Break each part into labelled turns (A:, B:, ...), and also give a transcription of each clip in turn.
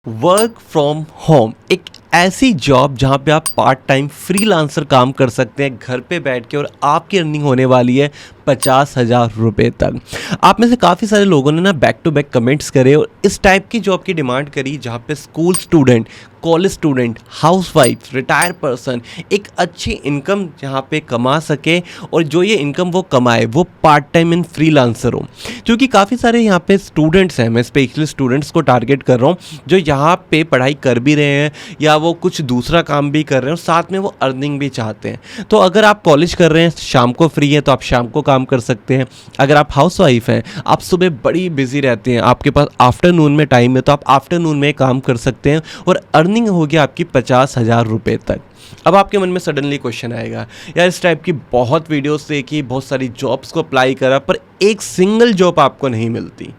A: Work from home एक ऐसी job जहां पे आप पार्ट टाइम फ्रीलांसर काम कर सकते हैं घर पे बैठ के, और आपकी अर्निंग होने वाली है 50,000 रुपये तक। आप में से काफ़ी सारे लोगों ने ना बैक टू बैक कमेंट्स करे और इस टाइप की जॉब की डिमांड करी जहां पे school student, college student, housewife, retire person एक अच्छी इनकम जहां पे कमा सके, और जो ये इनकम वो कमाए वो पार्ट टाइम इन फ्रीलांसर हो। क्योंकि काफ़ी सारे यहाँ पे स्टूडेंट्स हैं, मैं स्पेशली स्टूडेंट्स को टारगेट कर रहा हूँ जो यहाँ पे पढ़ाई कर भी रहे हैं या वो कुछ दूसरा काम भी कर रहे हैं और साथ में वो अर्निंग भी चाहते हैं। तो अगर आप कॉलेज कर रहे हैं, शाम को फ्री है तो आप शाम को काम कर सकते हैं। अगर आप हाउसवाइफ हैं, आप सुबह बड़ी बिजी रहते हैं, आपके पास आफ्टरनून में टाइम है तो आप आफ्टरनून में काम कर सकते हैं और अर्निंग होगी आपकी 50,000 रुपये तक। अब आपके मन में सडनली क्वेश्चन आएगा, यार इस टाइप की बहुत वीडियोस देखी, बहुत सारी जॉब्स को अप्लाई करा पर एक सिंगल जॉब आपको नहीं मिलती,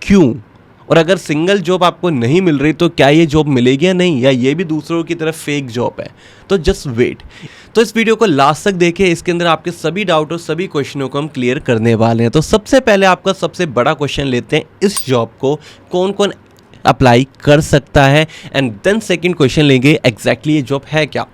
A: क्यों? और अगर सिंगल जॉब आपको नहीं मिल रही तो क्या ये जॉब मिलेगी या नहीं, या ये भी दूसरों की तरफ फेक जॉब है? तो जस्ट वेट। तो इस वीडियो को लास्ट तक देखें, इसके अंदर आपके सभी डाउट और सभी क्वेश्चनों को हम क्लियर करने वाले हैं। तो सबसे पहले आपका सबसे बड़ा क्वेश्चन लेते हैं, इस जॉब को कौन कौन अप्लाई कर सकता है, एंड देन सेकंड क्वेश्चन लेंगे एग्जैक्टली ये जॉब है क्या।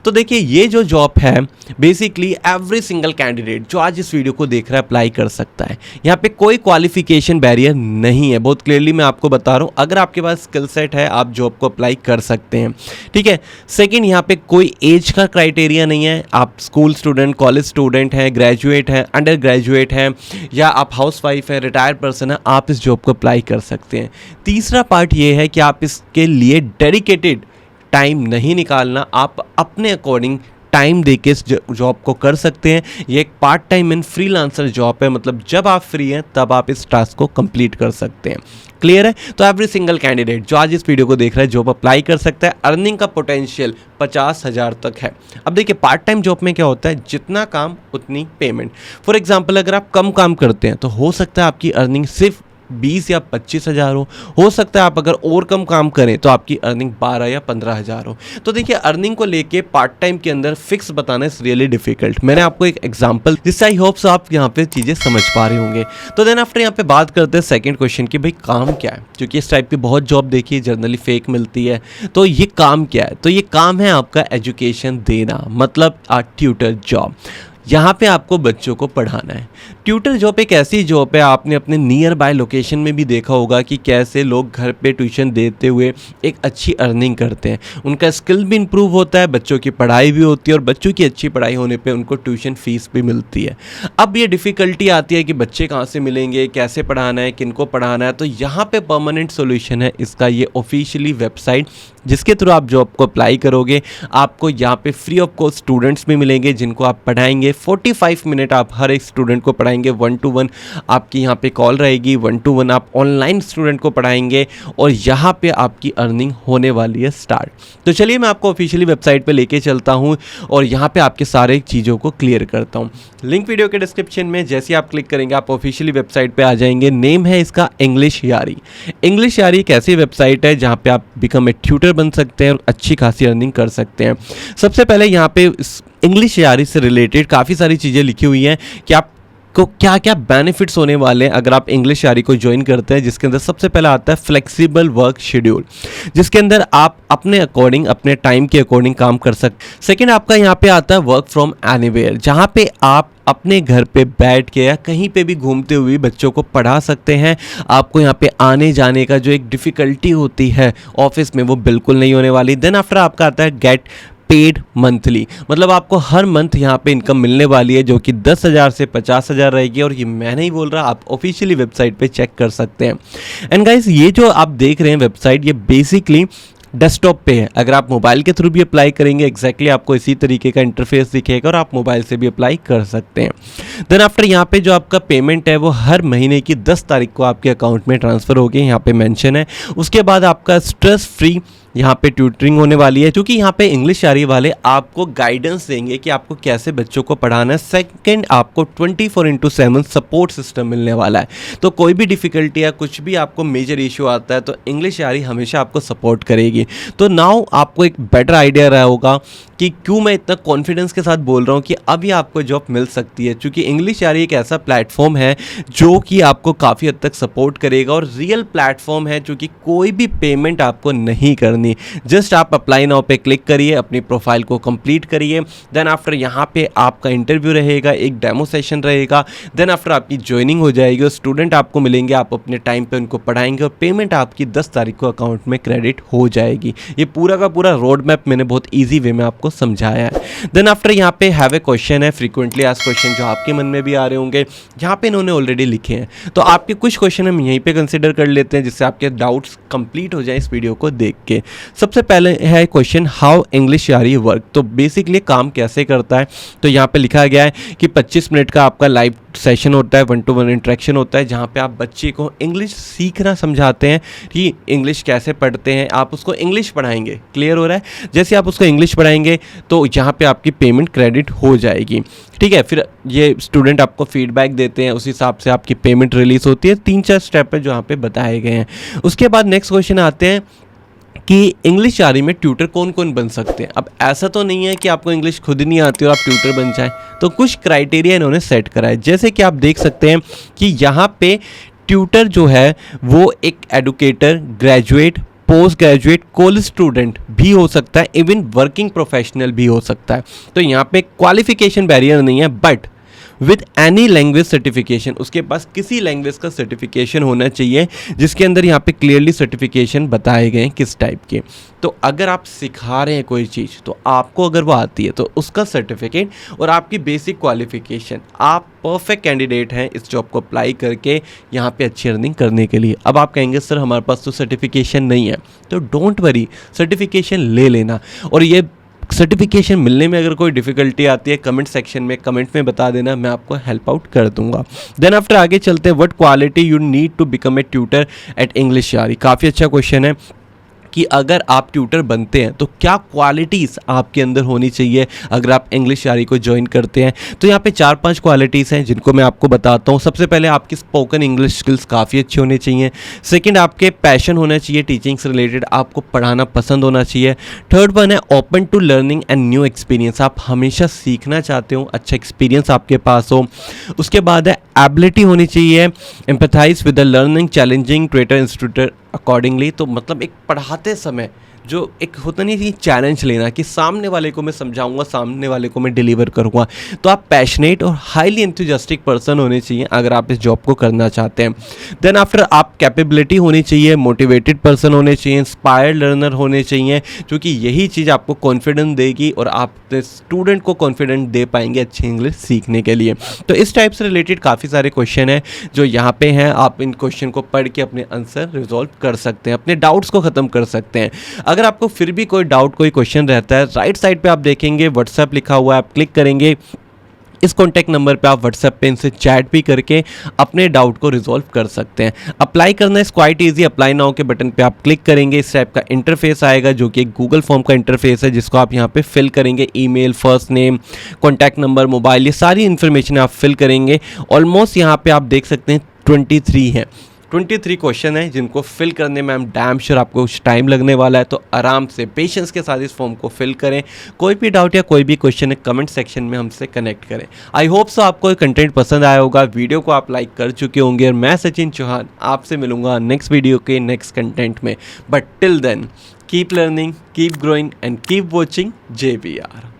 A: तो देखिए, ये जो जॉब है बेसिकली एवरी सिंगल कैंडिडेट जो आज इस वीडियो को देख रहा है अप्लाई कर सकता है। यहाँ पे कोई क्वालिफिकेशन बैरियर नहीं है, बहुत क्लियरली मैं आपको बता रहा हूँ। अगर आपके पास स्किल सेट है आप जॉब को अप्लाई कर सकते हैं, ठीक है। सेकंड, यहाँ पे कोई एज का क्राइटेरिया नहीं है। आप स्कूल स्टूडेंट, कॉलेज स्टूडेंट हैं, ग्रेजुएट हैं, अंडर ग्रेजुएट हैं, या आप हाउसवाइफ है, रिटायर्ड पर्सन है, आप इस जॉब को अप्लाई कर सकते हैं। तीसरा पार्ट ये है कि आप इसके लिए डेडिकेटेड टाइम नहीं निकालना, आप अपने अकॉर्डिंग टाइम देके इस जॉब को कर सकते हैं। ये एक part time in freelancer job है, मतलब जब आप फ्री हैं तब आप इस टास्क को कंप्लीट कर सकते हैं। क्लियर है? तो एवरी सिंगल कैंडिडेट जो आज इस वीडियो को देख रहा है जॉब अप्लाई कर सकता है। अर्निंग का पोटेंशियल 50,000 तक है। अब देखिए, पार्ट टाइम जॉब में क्या होता है, जितना काम उतनी पेमेंट। फॉर एग्जाम्पल, अगर आप कम काम करते हैं तो हो सकता है आपकी अर्निंग सिर्फ 20 या 25,000 हो सकता है आप अगर और कम काम करें तो आपकी अर्निंग 12 या 15,000 हो। तो देखिए, अर्निंग को लेके पार्ट टाइम के अंदर फिक्स बताना इज रियली डिफिकल्ट। मैंने आपको एक एग्जांपल, जिससे आई होप्स आप यहाँ पे चीज़ें समझ पा रहे होंगे। तो देन आफ्टर यहाँ पे बात करते हैं सेकंड क्वेश्चन की, भाई काम क्या है, क्योंकि इस टाइप की बहुत जॉब देखिए जनरली फेक मिलती है। तो ये काम क्या है? तो ये काम है आपका एजुकेशन देना, मतलब ट्यूटर जॉब। यहाँ पे आपको बच्चों को पढ़ाना है। ट्यूटर जॉब एक ऐसी जॉब है, आपने अपने नियर बाय लोकेशन में भी देखा होगा कि कैसे लोग घर पे ट्यूशन देते हुए एक अच्छी अर्निंग करते हैं। उनका स्किल भी इंप्रूव होता है, बच्चों की पढ़ाई भी होती है, और बच्चों की अच्छी पढ़ाई होने पे उनको ट्यूशन फीस भी मिलती है। अब ये डिफ़िकल्टी आती है कि बच्चे कहाँ से मिलेंगे, कैसे पढ़ाना है, किनको पढ़ाना है। तो यहाँ पर परमानेंट सोल्यूशन है इसका, ये ऑफिशियली वेबसाइट जिसके थ्रू आप जॉब को अप्लाई करोगे। आपको यहाँ पे फ्री ऑफ कॉस्ट स्टूडेंट्स भी मिलेंगे जिनको आप पढ़ाएंगे। 45 मिनट आप हर एक स्टूडेंट को पढ़ाएंगे, 1 to 1 आपकी यहाँ पे कॉल रहेगी, 1 to 1 आप ऑनलाइन स्टूडेंट को पढ़ाएंगे, और यहाँ पे आपकी अर्निंग होने वाली है स्टार्ट। तो चलिए मैं आपको ऑफिशियली वेबसाइट पे लेके चलता हूँ और यहाँ पे आपके सारे चीज़ों को क्लियर करता हूँ। लिंक वीडियो के डिस्क्रिप्शन में, जैसे आप क्लिक करेंगे आप ऑफिशियली वेबसाइट पर आ जाएंगे। नेम है इसका इंग्लिश यारी। इंग्लिश यारी एक ऐसी वेबसाइट है जहाँ पे आप बिकम ए ट्यूटर बन सकते हैं और अच्छी खासी अर्निंग कर सकते हैं। सबसे पहले यहाँ पे इंग्लिश यारी से रिलेटेड काफ़ी सारी चीज़ें लिखी हुई हैं कि आपको क्या क्या बेनिफिट्स होने वाले हैं अगर आप इंग्लिश यारी को ज्वाइन करते हैं। जिसके अंदर सबसे पहला आता है फ्लेक्सिबल वर्क शेड्यूल, जिसके अंदर आप अपने अकॉर्डिंग, अपने टाइम के अकॉर्डिंग काम कर सकते हैं। सेकेंड आपका यहाँ पे आता है वर्क फ्रॉम एनीवेयर, जहाँ पे आप अपने घर पे बैठ के या कहीं पे भी घूमते हुए बच्चों को पढ़ा सकते हैं। आपको यहाँ पे आने जाने का जो एक डिफ़िकल्टी होती है ऑफिस में, वो बिल्कुल नहीं होने वाली। देन आफ्टर आपका आता है गेट पेड मंथली, मतलब आपको हर मंथ यहाँ पे इनकम मिलने वाली है जो कि 10,000 से 50,000 रहेगी। और ये मैं नहीं बोल रहा, आप ऑफिशियली वेबसाइट पे चेक कर सकते हैं। एंड गाइस, ये जो आप देख रहे हैं वेबसाइट, ये बेसिकली डेस्कटॉप पे है। अगर आप मोबाइल के थ्रू भी अप्लाई करेंगे एग्जैक्टली आपको इसी तरीके का इंटरफेस दिखेगा, और आप मोबाइल से भी अप्लाई कर सकते हैं। देन आफ्टर यहाँ पे जो आपका पेमेंट है वो हर महीने की 10 तारीख को आपके अकाउंट में ट्रांसफ़र होगी, यहाँ पे मेंशन है। उसके बाद आपका स्ट्रेस फ्री यहाँ पे ट्यूटरिंग होने वाली है, क्योंकि यहाँ पे इंग्लिश यारी वाले आपको गाइडेंस देंगे कि आपको कैसे बच्चों को पढ़ाना है। सेकंड, आपको 24/7 सपोर्ट सिस्टम मिलने वाला है। तो कोई भी डिफ़िकल्टी या कुछ भी आपको मेजर इशू आता है तो इंग्लिश यारी हमेशा आपको सपोर्ट करेगी। तो नाउ आपको एक बेटर आइडिया रहा होगा कि क्यों मैं इतना कॉन्फिडेंस के साथ बोल रहा हूँ कि अभी आपको जॉब मिल सकती है, क्योंकि इंग्लिश यारी एक ऐसा प्लेटफॉर्म है जो कि आपको काफ़ी हद तक सपोर्ट करेगा और रियल प्लेटफॉर्म है, क्योंकि कोई भी पेमेंट आपको नहीं करनी। जस्ट आप अप्लाई नाउ पे क्लिक करिए, अपनी प्रोफाइल को कंप्लीट करिए, देन आफ्टर यहाँ पे आपका इंटरव्यू रहेगा, एक डेमो सेशन रहेगा, देन आफ्टर आपकी ज्वाइनिंग हो जाएगी और स्टूडेंट आपको मिलेंगे, आप अपने टाइम पे उनको पढ़ाएंगे और पेमेंट आपकी 10 तारीख को अकाउंट में क्रेडिट हो जाएगी। ये पूरा का पूरा रोड मैप मैंने बहुत ईजी वे में आपको समझाया है। देन आफ्टर यहाँ पे हैव ए क्वेश्चन है, फ्रीक्वेंटली आस्क्ड क्वेश्चन जो आपके मन में भी आ रहे होंगे, यहाँ पे इन्होंने ऑलरेडी लिखे हैं। तो आपके कुछ क्वेश्चन हम यहीं पे कंसिडर कर लेते हैं जिससे आपके डाउट्स कंप्लीट हो जाए इस वीडियो को देख के। सबसे पहले है क्वेश्चन, हाउ इंग्लिश यारी वर्क। तो बेसिकली काम कैसे करता है, तो यहाँ पे लिखा गया है कि 25 मिनट का आपका लाइव सेशन होता है, 1-to-1 इंटरेक्शन होता है, जहाँ पे आप बच्चे को इंग्लिश सीखना समझाते हैं कि इंग्लिश कैसे पढ़ते हैं, आप उसको इंग्लिश पढ़ाएंगे। क्लियर हो रहा है? जैसे आप उसको इंग्लिश पढ़ाएंगे तो यहाँ पे आपकी पेमेंट क्रेडिट हो जाएगी। ठीक है, फिर ये स्टूडेंट आपको फीडबैक देते हैं, उस हिसाब से आपकी पेमेंट रिलीज होती है। 3-4 स्टेप है जो यहाँ पे बताए गए हैं। उसके बाद नेक्स्ट क्वेश्चन आते हैं कि इंग्लिश यारी में ट्यूटर कौन कौन बन सकते हैं। अब ऐसा तो नहीं है कि आपको इंग्लिश खुद नहीं आती और आप ट्यूटर बन जाएं, तो कुछ क्राइटेरिया इन्होंने सेट करा है। जैसे कि आप देख सकते हैं कि यहाँ पे ट्यूटर जो है वो एक educator, graduate, post graduate, college student भी हो सकता है, इवन वर्किंग प्रोफेशनल भी हो सकता है। तो यहाँ पे क्वालिफिकेशन बैरियर नहीं है, but with any language certification, उसके पास किसी लैंग्वेज का सर्टिफिकेशन होना चाहिए जिसके अंदर यहाँ पे क्लियरली सर्टिफिकेशन बताए गए हैं किस टाइप के। तो अगर आप सिखा रहे हैं कोई चीज़ तो आपको अगर वो आती है तो उसका सर्टिफिकेट और आपकी बेसिक क्वालिफिकेशन, आप परफेक्ट कैंडिडेट हैं इस जॉब को अप्लाई करके यहाँ पे अच्छी अर्निंग करने के लिए। अब आप कहेंगे सर हमारे पास तो सर्टिफिकेशन नहीं है, तो डोंट वरी, सर्टिफिकेशन ले लेना। और ये सर्टिफिकेशन मिलने में अगर कोई डिफिकल्टी आती है कमेंट सेक्शन में कमेंट में बता देना, मैं आपको हेल्प आउट कर दूंगा। देन आफ्टर आगे चलते हैं, what quality you need to become a tutor at English यारी। काफ़ी अच्छा क्वेश्चन है कि अगर आप ट्यूटर बनते हैं तो क्या क्वालिटीज़ आपके अंदर होनी चाहिए अगर आप इंग्लिश यारी को ज्वाइन करते हैं। तो यहाँ पे 4-5 क्वालिटीज़ हैं जिनको मैं आपको बताता हूँ। सबसे पहले आपकी स्पोकन इंग्लिश स्किल्स काफ़ी अच्छी होनी चाहिए। सेकंड, आपके पैशन होना चाहिए टीचिंग से रिलेटेड, आपको पढ़ाना पसंद होना चाहिए। थर्ड वन है open to learning and new experience, आप हमेशा सीखना चाहते हो, अच्छा एक्सपीरियंस आपके पास हो। उसके बाद है एबिलिटी होनी चाहिए, empathize with the learning challenging traitor instructor accordingly. तो मतलब एक पढ़ाते समय जो एक होता नहीं कि चैलेंज लेना कि सामने वाले को मैं समझाऊंगा, सामने वाले को मैं डिलीवर करूंगा। तो आप पैशनेट और हाईली एंथुसियास्टिक पर्सन होने चाहिए अगर आप इस जॉब को करना चाहते हैं। देन आफ्टर आप कैपेबिलिटी होनी चाहिए, मोटिवेटेड पर्सन होने चाहिए, इंस्पायर्ड लर्नर होने चाहिए, क्योंकि यही चीज़ आपको कॉन्फिडेंस देगी और आप स्टूडेंट को कॉन्फिडेंस दे पाएंगे अच्छी इंग्लिश सीखने के लिए। तो इस टाइप से रिलेटेड काफ़ी सारे क्वेश्चन हैं जो यहाँ पे हैं। आप इन क्वेश्चन को पढ़ के अपने आंसर रिजॉल्व कर सकते हैं, अपने डाउट्स को ख़त्म कर सकते हैं। अगर आपको फिर भी कोई डाउट, कोई क्वेश्चन रहता है, राइट साइड पे आप देखेंगे व्हाट्सएप लिखा हुआ है, आप क्लिक करेंगे इस कॉन्टैक्ट नंबर पे, आप व्हाट्सएप पे इनसे चैट भी करके अपने डाउट को रिजॉल्व कर सकते हैं। अप्लाई करना is quite easy, apply now के बटन पे आप क्लिक करेंगे, इस टाइप का इंटरफेस आएगा जो कि एक गूगल फॉर्म का इंटरफेस है जिसको आप यहाँ पे फिल करेंगे। Email, first name, contact number, mobile, ये सारी इन्फॉर्मेशन आप फिल करेंगे। ऑलमोस्ट यहाँ पे आप देख सकते हैं 23 हैं, 23 क्वेश्चन है जिनको फिल करने में हम डैम श्योर आपको कुछ टाइम लगने वाला है। तो आराम से पेशेंस के साथ इस फॉर्म को फिल करें। कोई भी डाउट या कोई भी क्वेश्चन है कमेंट सेक्शन में हमसे कनेक्ट करें। आई होप सो आपको ये कंटेंट पसंद आया होगा, वीडियो को आप लाइक कर चुके होंगे और मैं सचिन चौहान आपसे मिलूंगा नेक्स्ट वीडियो के नेक्स्ट कंटेंट में। But till then keep learning, keep growing and keep watching JBR।